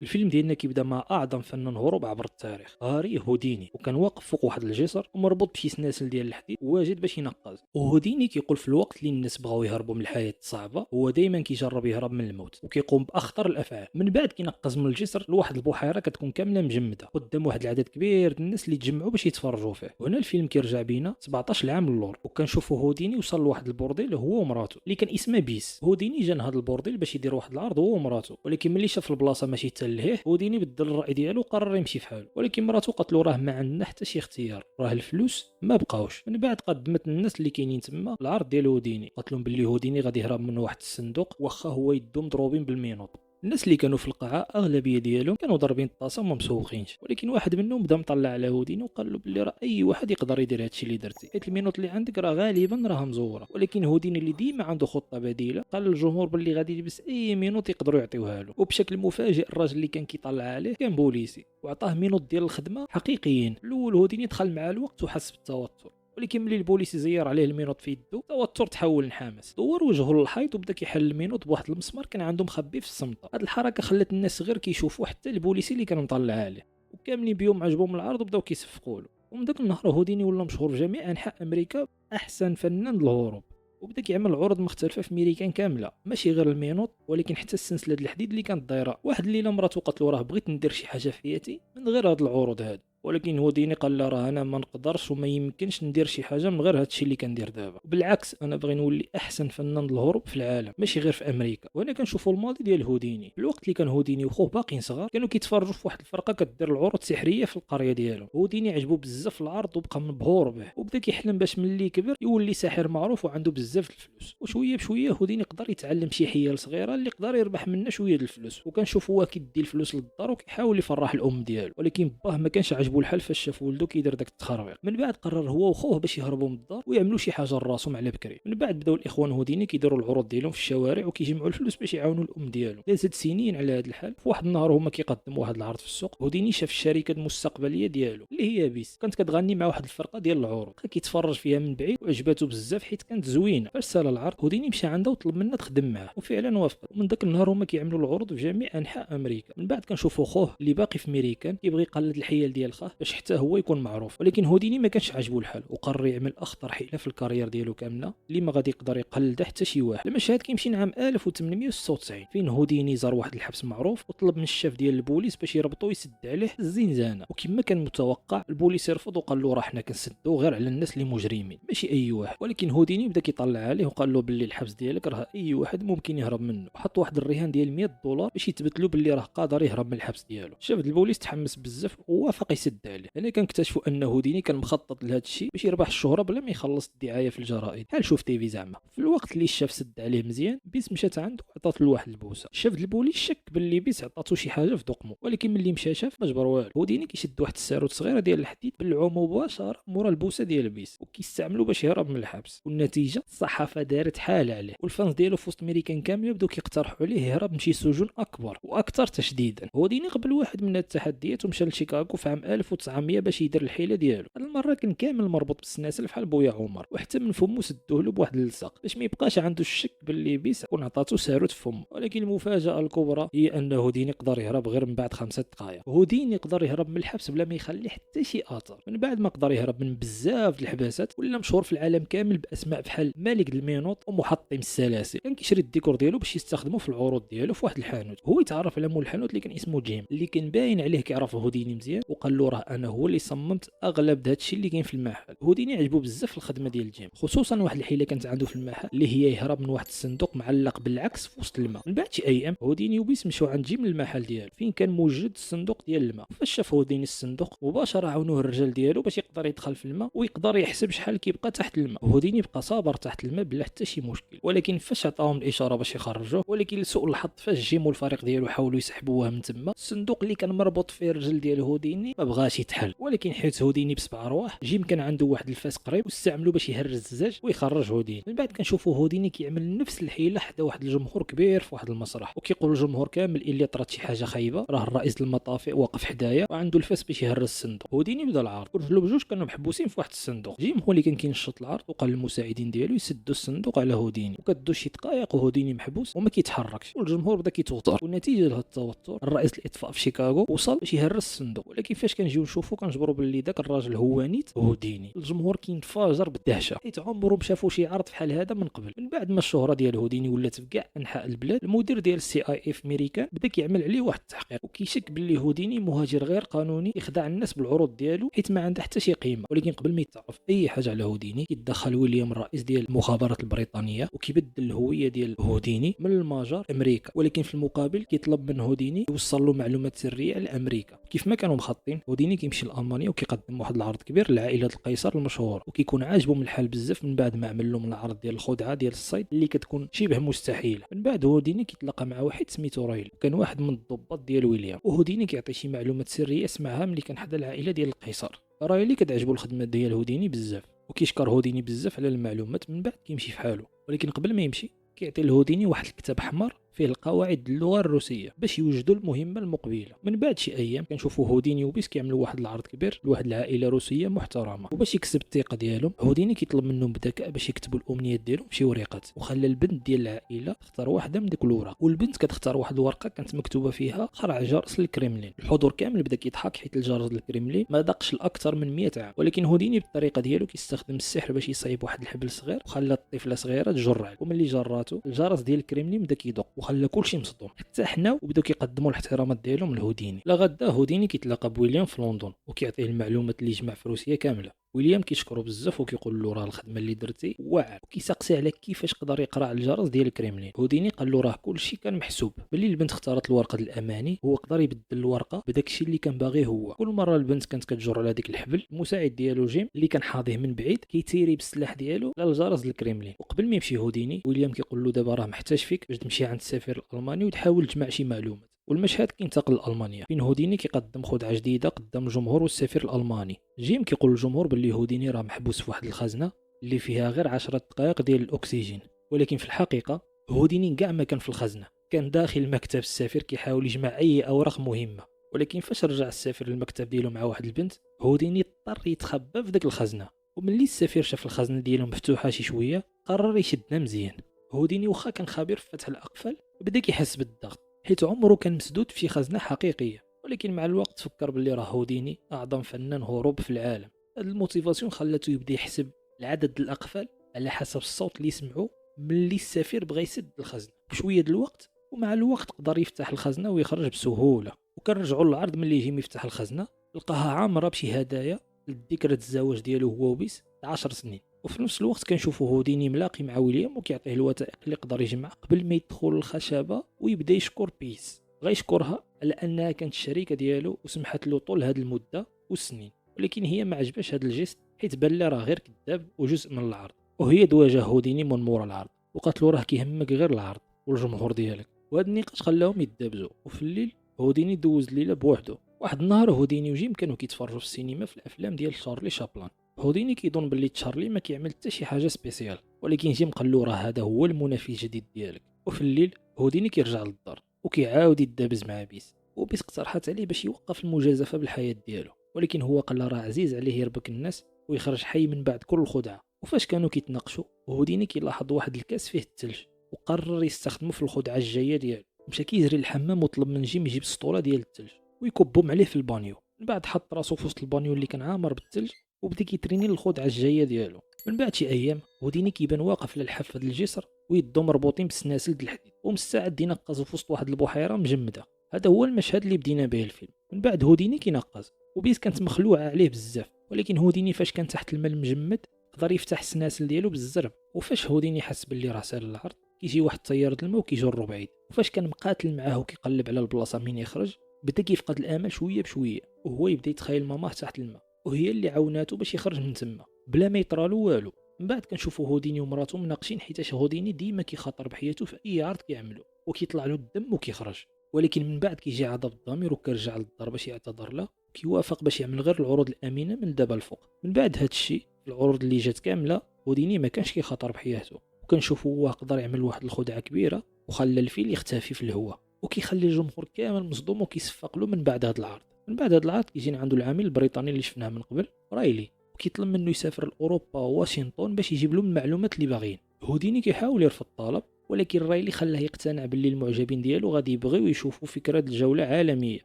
الفيلم ديالنا كيبدا مع اعظم فنان هروب عبر التاريخ هاري هوديني، وكان واقف فوق واحد الجسر ومربوط بشي سلاسل ديال الحديد واجد باش ينقز. وهوديني كيقول في الوقت اللي الناس بغاو يهربوا من الحياه الصعبه هو دائما كيجرب يهرب من الموت وكيقوم باخطر الافعال. من بعد كينقز من الجسر لواحد البحيره كتكون كامله مجمده قدام واحد العدد كبير ديال الناس اللي تجمعوا باش يتفرجوا فيه. هنا الفيلم كيرجع بينا 17 عام للور، وكنشوفوا هوديني وصل لواحد البورديل هو ومراته اللي كان اسمه بيس. هوديني جا لهذا البورديل باش يدير واحد العرض هو ومراته، ولكن ملي شاف البلاصه ماشي تلهيه هوديني بدل الراي ديالو وقرر يمشي في حاله. ولكن مراته قالت له راه ما عندنا حتى شي اختيار، راه الفلوس ما بقاوش. من بعد قدمت الناس اللي كاينين تما العرض ديال هوديني، قالت لهم باللي هوديني غادي يهرب من واحد الصندوق واخا هو يدو مضروبين بالمينوط. الناس اللي كانوا في القاعه اغلبيه ديالهم كانوا ضاربين الطاسه وما مسوقينش، ولكن واحد منهم بدا مطلع على هوديني وقال له باللي راه اي واحد يقدر يدير هادشي اللي درتي، حيت المينوط اللي عندك راه غالبا راه مزوره. ولكن هوديني اللي ديما عنده خطه بديله قال للجمهور باللي غادي يلبس اي مينوط يقدروا يعطيوها له. وبشكل مفاجئ الراجل اللي كان كيطلع عليه كان بوليسي وعطاه مينوط ديال الخدمه حقيقيين. الاول هوديني دخل مع الوقت وحس بالتوتر، ولكن ملي البوليس زير عليه المينوط في يدو التوتر تحول لنحماس. دور وجهه للحيط وبدا كيحل المينوط بواحد المسمار كان عنده مخبي في الصمته. هاد الحركه خلت الناس غير كيشوفوا حتى البوليسي اللي كان مطلع عليه، وكاملين بيوم عجبهم العرض وبداو كيصفقوا له. ومن داك النهار هوديني ولا مشهور في جميع انحاء امريكا احسن فنان الهروب، وبدا كيعمل عروض مختلفه في ميريكان كامله، ماشي غير المينوط ولكن حتى السلسله ديال الحديد اللي كانت دايره. واحد الليله مراته قالت له راه بغيت ندير شي حاجه في حياتي من غير هاد العروض هادو، ولكن هوديني قال له راه انا ما نقدرش وما يمكنش ندير شي حاجه من غير هادشي اللي كندير دابا، بالعكس انا بغي نولي احسن فنان الهروب في العالم ماشي غير في امريكا. وهنا كنشوفوا الماضي ديال هوديني. في الوقت اللي كان هوديني وخوه باقيين صغار كانوا كيتفرجوا في واحد الفرقه كدير العروض السحريه في القريه ديالهم. هوديني عجبو بزاف العرض وبقى مبهور به، وبدا كيحلم باش ملي كبر يولي ساحر معروف وعنده بزاف الفلوس. وشويه بشويه هوديني يقدر يتعلم شي حيل صغيره اللي يقدر يربح منها شويه د الفلوس. وكنشوفوا هو كيدي الفلوس للدار وكيحاول يفرح الام ديالو، ولكن باه ما كانش عاجبو الحال فاش شاف ولدو كيدير داك التخربيق. من بعد قرر هو وخوه باش يهربوا من الدار ويعملوا شي حاجه لراسهم على بكري. من بعد بداو الاخوان هوديني كيديروا العروض ديالهم في الشوارع وكيجمعوا الفلوس باش يعاونوا الام ديالو. دازت سنين على هذا الحال. في واحد النهار هما كيقدموا واحد العرض في السوق، هوديني شاف الشركه المستقبليه ديالو اللي هي بيس كانت كتغني مع واحد الفرقه ديال العروض. بقى كيتفرج فيها من بعيد وعجباتو بزاف حيت كانت زوينه. فاش سال العرض هوديني مشى عندها وطلب منها تخدم معاه وفعلا وافقت. ومن ذاك النهار هما كيعملوا العروض في جميع انحاء امريكا. من بعد كنشوفوا خوه اللي باقي في ميريكان كيبغي يقلد الحيل ديال خاه باش حتى هو يكون معروف، ولكن هوديني ما كانش عاجبو الحال وقرر يعمل اخطر حيله في الكارير ديالو كامله اللي ما غادي يقدر يقلدها حتى شي واحد. المشهد كيمشي عام 1896 فين هوديني زار واحد الحبس معروف وطلب من الشاف ديال البوليس باش يربطو يسد عليه الزنزانه. وكما كان متوقع البوليس رفض وقال له راه حنا كنسدو غير على الناس اللي مجرمين ماشي اي واحد. ولكن هوديني بدا كيطلع عليه وقال له باللي الحبس ديالك راه اي واحد ممكن يهرب منه، وحط واحد الرهان ديال $100 باش يثبت له باللي راه قادر يهرب من الحبس ديالو. شاف البوليس تحمس بزاف ووافق يسد عليه. هنا كنكتشفوا ان هوديني كان مخطط لهذا الشيء باش يربح الشهره بلا ما يخلص الدعايه في الجرائد بحال شوف تيفي زعما. في الوقت اللي الشاف سد عليه مزيان بيس مشات عنده وعطات له واحد البوسه. شاف البوليس شك باللي بيس عطاتو شي حاجه في دقمو، ولكن ملي مشى شاف ما جبر والو. هوديني كيشد واحد الساروت صغيره ديال الحديد بلعو مباشره مورا البوسه ديال بيس وكيستعملوا باش يهرب من الحبس. والنتيجه الصحافه دارت حاله عليه والفانز ديالو في وسط امريكان كامله بداو كيقترحوا عليه يهرب من شي سجون اكبر واكثر تشديدا. هوديني قبل واحد من التحديات ومشى لشيكاغو في عام 1900 باش يدير الحيله ديالو. هاد المره كان كامل مربوط بالسلاسل بحال بويا عمر، وحتى من فمو سدوه له بواحد اللصق باش ما يبقاش عنده الشك باللي بيس كون عطاتو ساروت في فمه. ولكن المفاجاه الكبرى هي ان هوديني يقدر يهرب غير من بعد 5 دقائق. هوديني يقدر يهرب من الحبس بلا ما يخلي حتى شي اثر. من بعد ما قدر يهرب من بزاف د الحباسات ولا مشهور في العالم كامل باسماء بحال مالك المينوط ومحطم السلاسل. كان كيشري الديكور ديالو باش يستخدمه في العروض ديالو في واحد الحانوت. هو يتعرف على مول الحانوت اللي كان اسمه جيم اللي كان باين عليه كيعرف هوديني مزيان، وقال له راه انا هو اللي صممت اغلب هادشي اللي كاين في المحل. هوديني عجبو بزاف الخدمه ديال جيم، خصوصا واحد الحيله كانت عنده في المحل اللي هي يهرب من واحد الصندوق معلق بالعكس في وسط الماء. من بعد شي ايام هوديني وبيس مشاو عند جيم المحل ديالو فين كان موجود الصندوق ديال الماء. فاش شاف هوديني الصندوق مباشره عاونوه الرجال ديالو باش يقدر يدخل في الماء ويقدر يحسب شحال كيبقى تحت الماء. هوديني بقى صابر تحت الماء بلا حتى شي مشكل. ولكن فاش عطاهم الاشاره باش يخرجوه، ولكن لسوء الحظ فاش جيم والفريق ديالو حاولوا يسحبوه من تما الصندوق اللي كان مربوط فيه الرجل ديال هوديني ما مبغاش يتحل، ولكن حيت هوديني بسبع ارواح جيم كان عنده واحد الفاس قريب واستعملو باش يهرج الزجاج ويخرج هوديني. من بعد كنشوفوا هوديني كيعمل نفس الحيله حدا واحد الجمهور كبير في واحد المسرح، وكيقول الجمهور كامل الا طرات شي حاجه خايبه راه الرئيس المطافئ واقف حدايا وعنده الفاس باش يهرج الصندوق. هوديني بدا العرض ورجلو بجوج كانوا محبوسين في واحد الصندوق. جيم هو اللي كان كينشط العرض وقال للمساعدين ديالو يسدوا الصندوق على هوديني، وكدوز شي دقائق وهوديني محبوس وما كيتحركش، والجمهور بدا كيتوتر. والنتيجه لهذا التوتر الرئيس الاطفاء في شيكاغو وصل باش يهرس الصندوق، ولكن فاش كنجيو نشوفوا كنجبروا باللي داك الراجل هو نيت هوديني. الجمهور كينفجر بالدهشه حيت عمرهم شافوا شي عرض بحال هذا من قبل. من بعد ما الشهره ديال هوديني ولات في كاع انحاء البلاد، المدير ديال السي اي اف امريكان بدا كيعمل عليه واحد التحقيق وكيشك باللي هوديني مهاجر غير قانوني يخدع الناس بالعروض ديالو حيت ما عنده حتى شي قيمه. ولكن قبل ما يتعرف اي حاجه على هوديني كيتدخل ويليام الرئيس ديال المخابرات البريطانيه وكيبدل الهويه ديال هوديني من المجر امريكا، ولكن في المقابل كيطلب من هوديني يوصل له معلومات سريه لامريكا. كيف ما كانوا مخططين هوديني كيمشي لالمانيا وكيقدم واحد العرض كبير لعائله القيصر المشهور، وكيكون عاجبهم الحال بزاف من بعد ما عمل لهم العرض ديال الخدعه ديال الصيد اللي كتكون شبه مستحيله. من بعد هوديني كيتلاقى مع واحد سميتو رايل وكان واحد من الضباط ديال ويليام، وهوديني كيعطي شي معلومات سريه سمعها ملي كان حدا العائله ديال القيصر. رايلي كتعجبو الخدمه ديال هوديني بزاف وكيشكر هوديني بزاف على المعلومات. من بعد كيمشي في حاله، ولكن قبل ما يمشي كيعطي لهوديني واحد الكتاب احمر فيه القواعد اللغه الروسيه باش يوجدوا المهمه المقبله. من بعد شي ايام كنشوفوا هوديني وبيس كيعملوا واحد العرض كبير لواحد العائله روسيه محترمه، وباش يكسب الثقه ديالهم هوديني كيطلب منهم بذكاء باش يكتبوا الامنيات ديالهم بشي وريقات، وخلى البنت ديال العائله تختار واحده من ديك الوراق، والبنت كتختار واحد الورقه كانت مكتوبه فيها قرع جرس الكريملين. الحضور كامل بدا كيضحك حيت الجرس الكريملين ما دقش لاكثر من 100 عام، ولكن هوديني بالطريقه ديالو كيستخدم السحر باش يصايب واحد الحبل صغير وخلى الطفله صغيره تجر عليه، وملي جراتو الجرس ديال الكريملين بدا كيدق وخلى كلشي مصدوم حتى حنا، وبداو كيقدموا الاحترامات ديالهم لهوديني. لا غدا هوديني كيتلاقى بويليام في لندن وكيعطيه المعلومات اللي جمع في روسيا كامله. ويليام كيشكرو بزاف وكيقول له راه الخدمه اللي درتي واعر، وكيسقسي على كيفاش قدر يقرا الجرس ديال الكريملين. هوديني قال له راه كلشي كان محسوب، ملي البنت اختارت الورقه الاماني هو قدر يبدل الورقه بداك الشيء اللي كان باغي هو. كل مره البنت كانت كتجر على ديك الحبل المساعد ديالو جيم اللي كان حاضيه من بعيد كيتيري بالسلاح ديالو على الجرس الكريملين. وقبل ما يمشي هوديني ويليام كيقول له دابا راه محتاج فيك باش تمشي عند السفير الالماني وتحاول تجمع شي معلومات. والمشهد كينتقل لألمانيا فين هوديني كيقدم خدعه جديده قدام الجمهور والسفير الالماني. جيم كيقول للجمهور باللي هوديني راه محبوس في واحد الخزنه اللي فيها غير 10 دقائق ديال الاكسجين، ولكن في الحقيقه هوديني كاع ما كان في الخزنه، كان داخل مكتب السفير كيحاول يجمع اي اوراق مهمه. ولكن فاش رجع السفير للمكتب ديالو مع واحد البنت هوديني اضطر يتخبى في ديك الخزنه. وملي السفير شاف الخزنه ديالو مفتوحه شي شويه قرر يشدنا مزيان. هوديني واخا كان خبير في فتح الاقفال بدا كيحس بالضغط حيت عمره كان مسدود في شي خزنه حقيقيه، ولكن مع الوقت فكر باللي راه هوديني اعظم فنان هروب في العالم. هاد الموتيفاسيون خلاته يبدا يحسب العدد الاقفال على حسب الصوت اللي يسمعه ملي السفير بغى يسد الخزنه. بشويه د الوقت ومع الوقت قدر يفتح الخزنه ويخرج بسهوله. وكنرجعوا للعرض ملي يجي يفتح الخزنه لقاها عامره بشي هدايا لذكرى الزواج ديالو هو وبيس 10 سنين. وفي نفس الوقت كنشوفوا هوديني ملاقي مع ويليام وكيعطيه الوثائق اللي قدر يجمع قبل ما يدخل الخشبه ويبدا يشكر بيس. غيشكرها على انها كانت الشريكه ديالو وسمحت له طول هذه المده والسنين، ولكن هي ما عجباش هذا الجيست حيت بان لها راه غير كذاب وجزء من العرض. وهي دواجه هوديني من مورا العرض وقالت له راه كيهمك غير العرض والجمهور ديالك. وهذا النقاش خلاهم يتدابزوا. وفي الليل هوديني دوز الليله بوحده. واحد النهار هوديني وجيم كانوا كيتفرجوا في السينما في الافلام ديال شارلي شابلان. هوديني كيظن باللي تشارلي ما كيعمل حتى شي حاجه سبيسيال، ولكن جيم قال له راه هذا هو المنافس الجديد ديالك. وفي الليل هوديني كيرجع للدار وكيعاود يدابز مع بيس، وبيس اقترحت عليه باش يوقف المجازفه بالحياه ديالو، ولكن هو قال راه عزيز عليه يربك الناس ويخرج حي من بعد كل الخدعه. وفاش كانوا كيتناقشوا هوديني كيلاحظ واحد الكاس فيه الثلج وقرر يستخدمه في الخدعه الجايه ديالو. مشى كيجري للحمام وطلب من جيم يجيب سطوله ديال الثلج ويكبهم عليه في البانيو. من بعد حط راسو في وسط البانيو اللي كان عامر بالثلج وبدا كيتريني للخدعه الجايه ديالو. من بعد شي ايام هوديني كيبان واقف للحافه ديال الجسر ويدو مربوطين بالسلاسل ديال الحديد ومستعد ينقز في وسط واحد البحيره مجمده. هذا هو المشهد اللي بدينا به الفيلم. من بعد هوديني كينقز وبيس كانت مخلوعه عليه بزاف، ولكن هوديني فاش كان تحت الماء المجمد قدر يفتح السلاسل ديالو بالزرب. وفاش هوديني حس باللي راه سال العرض كيجي واحد الطيار د الماء وكيجرو بعيد. وفاش كان مقاتل معاه وكيقلب على البلاصه منين يخرج بدا كيفقد الامل شويه بشويه، وهو يبدا يتخيل ماماه تحت الماء وهي اللي عاوناتو باش يخرج من تما بلا ما يطرالو والو. من بعد كنشوفوا هوديني ومراته مناقشين حيتاش هوديني ديما كيخاطر بحياته في اي عرض كيعملو وكيطلع له الدم وكيخرج. ولكن من بعد كيجي عذاب الضمير وكيرجع للدار باش يعتذر له، كيوافق باش يعمل غير العروض الامينه من دابا الفوق. من بعد هذا الشيء العروض اللي جات كامله هوديني ما كانش كيخاطر بحياته، وكنشوفوا هو قدر يعمل واحد الخدعه كبيره وخلى الفيل يختفي في الهواء، وكيخلي الجمهور كامل مصدوم وكيصفق له. من بعد هذا العرض كيجينا عنده العامل البريطاني اللي شفناه من قبل رايلي، وكيطلب منه يسافر لاوروبا وواشنطن باش يجيب له المعلومات اللي باغيين. هوديني كيحاول يرفض الطلب، ولكن رايلي خلاه يقتنع باللي المعجبين ديالو غادي يبغيو يشوفوا فكره الجوله عالميه.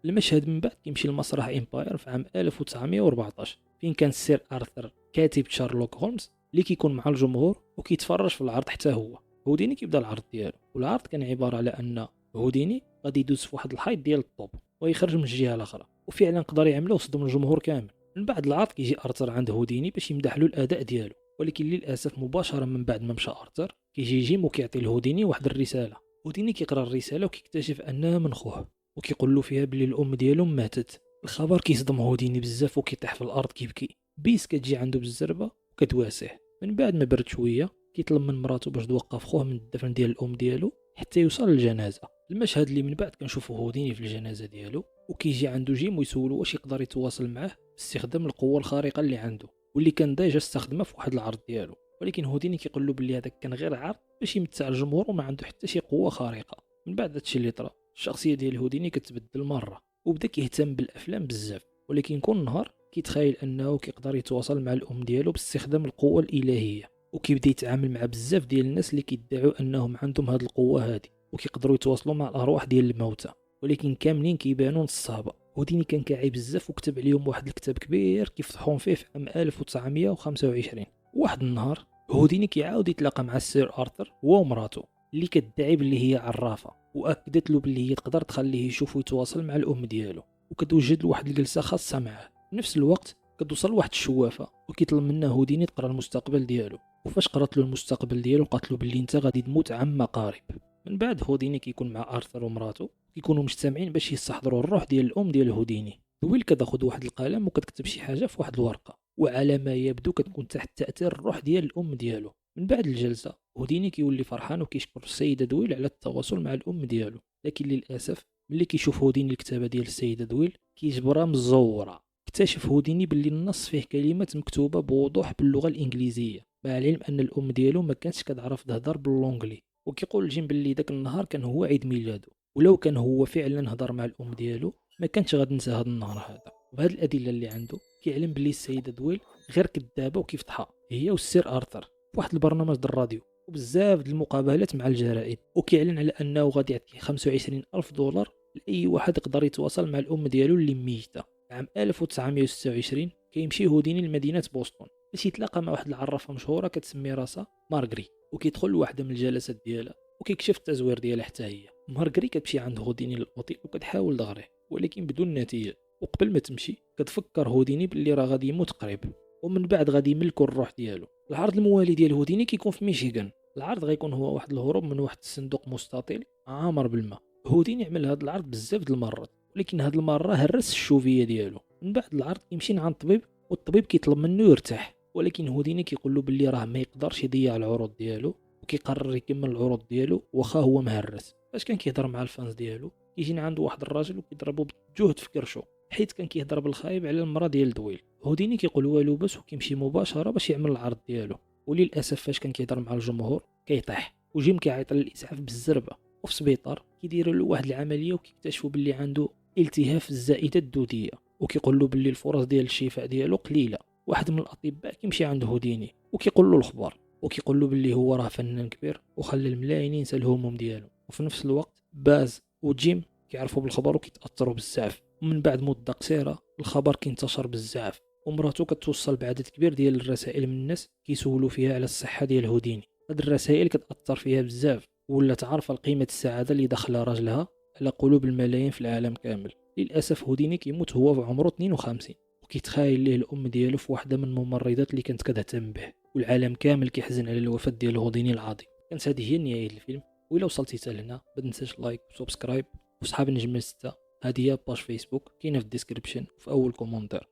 المشهد من بعد كيمشي لمسرح امباير في عام 1914 فين كان السير ارثر كاتب شارلوك هولمز اللي كيكون مع الجمهور وكيتفرج في العرض حتى هو. هوديني كيبدا العرض ديالو، والعرض كان عباره على ان هوديني غادي يدوز في واحد الحيط ديال الطوب ويخرج من الجهه الاخرى، وفعلا قدر يعملو وصدم الجمهور كامل. من بعد العرض كيجي ارثر عند هوديني باش يمدح له الاداء ديالو، ولكن للاسف مباشره من بعد ما مشى ارثر كيجي جيم وكيعطي لهوديني واحد الرساله. هوديني كيقرا الرساله وكيكتشف انها من خوه، وكيقول له فيها بلي الام ديالو ماتت. الخبر كيصدم هوديني بزاف وكيطيح في الارض كيبكي. بيس كتجي عنده بالزربه وكتواسيه. من بعد ما برد شويه كيطلب من مراته باش توقف خوه من الدفن ديال الام ديالو حتى يوصل للجنازه. المشهد اللي من بعد كنشوفو هوديني في الجنازه ديالو وكيجي عنده جيم ويسولو واش يقدر يتواصل معاه باستخدام القوه الخارقه اللي عنده واللي كان ديجا استخدمها في واحد العرض ديالو. ولكن هوديني كيقول له بلي هذاك كان غير عرض باش يمتع الجمهور وما عنده حتى شي قوه خارقه. من بعد هادشي اللي طرا الشخصيه ديال هوديني كتبدل مره وبدا كيهتم بالافلام بزاف، ولكن كل نهار كيتخيل انه كيقدر يتواصل مع الام ديالو باستخدام القوه الالهيه، وكيبدا يتعامل مع بزاف ديال الناس اللي كيدعوا انهم عندهم هاد القوه هادي وكيقدروا يتواصلوا مع الارواح ديال الموتى، ولكن كاملين كيبانوا نصابه. هوديني كان كاعي بزاف وكتب عليهم واحد الكتاب كبير كيفتحون فيه في عام 1925. واحد النهار هوديني كيعاود يتلاقى مع السير ارثر هو ومراته اللي كتدعي باللي هي عرافه، واكدت له باللي هي تقدر تخليه يشوف ويتواصل مع الام ديالو، وكتوجد له واحد الجلسه خاصه معاه. في نفس الوقت كتوصل واحد الشوافه وكيطلب منها هوديني تقرا المستقبل ديالو، وفاش قرات له المستقبل ديالو قالت له باللي انت غادي تموت عما قارب. من بعد هوديني كيكون مع ارثر ومراته كيكونوا مجتمعين باش يستحضروا الروح ديال الام ديال هوديني. دويل كتاخذ واحد القلم وكتكتب شي حاجه في واحد الورقه، وعلى ما يبدو كتكون تحت تاثير الروح ديال الام ديالو. من بعد الجلسه هوديني كيولي فرحان وكيشكر السيده دويل على التواصل مع الام ديالو، لكن للاسف ملي كيشوف هوديني الكتابه ديال السيده دويل كيجبرها مزوره. اكتشف هوديني باللي النص فيه كلمات مكتوبه بوضوح باللغه الانجليزيه، مع العلم ان الام ديالو ما كانتش كتعرف تهضر باللونجلي. وكيقول جيم باللي داك النهار كان هو عيد ميلاده، ولو كان هو فعلا هضر مع الام ديالو ما كانش غادي ننسى هذا النهار هذا. وبهاد الادله اللي عنده كيعلم باللي السيده دويل غير كذابه وكيفتحها هي والسير ارثر في واحد البرنامج ديال الراديو وبزاف د المقابلات مع الجرائد، وكيعلن على انه غادي يعطي 25 الف دولار لاي واحد يقدر يتواصل مع الام ديالو اللي ميته. عام 1926 كيمشي هوديني لمدينه بوسطن باش يتلاقى مع واحد العرافه مشهوره كتسمي راسها مارغري، وكيدخل لواحده من الجلسات ديالها وكيكشف التزوير ديالها حتى هي. مارغري كتمشي عند هوديني للاوتيل وكتحاول تغريه ولكن بدون نتيجه، وقبل ما تمشي كتفكر هوديني باللي راه غادي يموت قريب ومن بعد غادي يملكوا الروح ديالو. العرض الموالي ديال هوديني كيكون في ميشيغان. العرض غيكون هو واحد الهروب من واحد الصندوق مستطيل عامر بالماء. هوديني عمل هذا العرض بزاف د المرات، ولكن هذه المره هرس الشوفيه ديالو. من بعد العرض كيمشي عند الطبيب والطبيب كيطلب منه يرتاح، ولكن هوديني كيقول له باللي راه ما يقدرش يضيع العروض ديالو وكيقرر يكمل العروض ديالو واخا هو مهرس. فاش كان كيهضر مع الفانز ديالو كيجينا عنده واحد الراجل وكيضربو بالجهد في كرشو حيت كان كيهضر بالخايب على المراه ديال دويل. هوديني كيقول والو بس وكيمشي مباشره باش يعمل العرض ديالو، وللاسف فاش كان كيهضر مع الجمهور كيطيح وجيم كيعيط للاسعاف بالزربه. وفي السبيطار كيديروا له واحد العمليه وكيكتشفوا باللي عنده التهاب الزائده الدوديه، وكيقول له باللي الفرص ديال الشفاء ديالو قليله. واحد من الاطباء كيمشي عند هوديني وكيقول له الخبر وكيقول له باللي هو راه فنان كبير وخلى الملايين ينسى الهموم ديالو. وفي نفس الوقت باز وجيم كيعرفوا بالخبر وكيتاثروا بزاف. ومن بعد مده قصيره الخبر كينتشر بزاف، ومراته كتوصل بعدد كبير ديال الرسائل من الناس كيسولوا فيها على الصحه ديال هوديني. هاد الرسائل كتاثر فيها بزاف ولا تعرف قيمه السعاده اللي دخلها راجلها على قلوب الملايين في العالم كامل. للاسف هوديني كيموت هو في عمره 52 وكيتخايل ليه الام ديالو في واحده من الممرضات اللي كانت كتهتم به، والعالم كامل كيحزن على الوفاه ديال هوديني العظيم. كانت هذه هي نهايه الفيلم، وإلا وصلتي حتى لهنا ما تنساش لايك وسبسكرايب. وصحاب نجم 6 هذه هي باج فيسبوك كاينه في الديسكريبشن وفي اول كومونتير.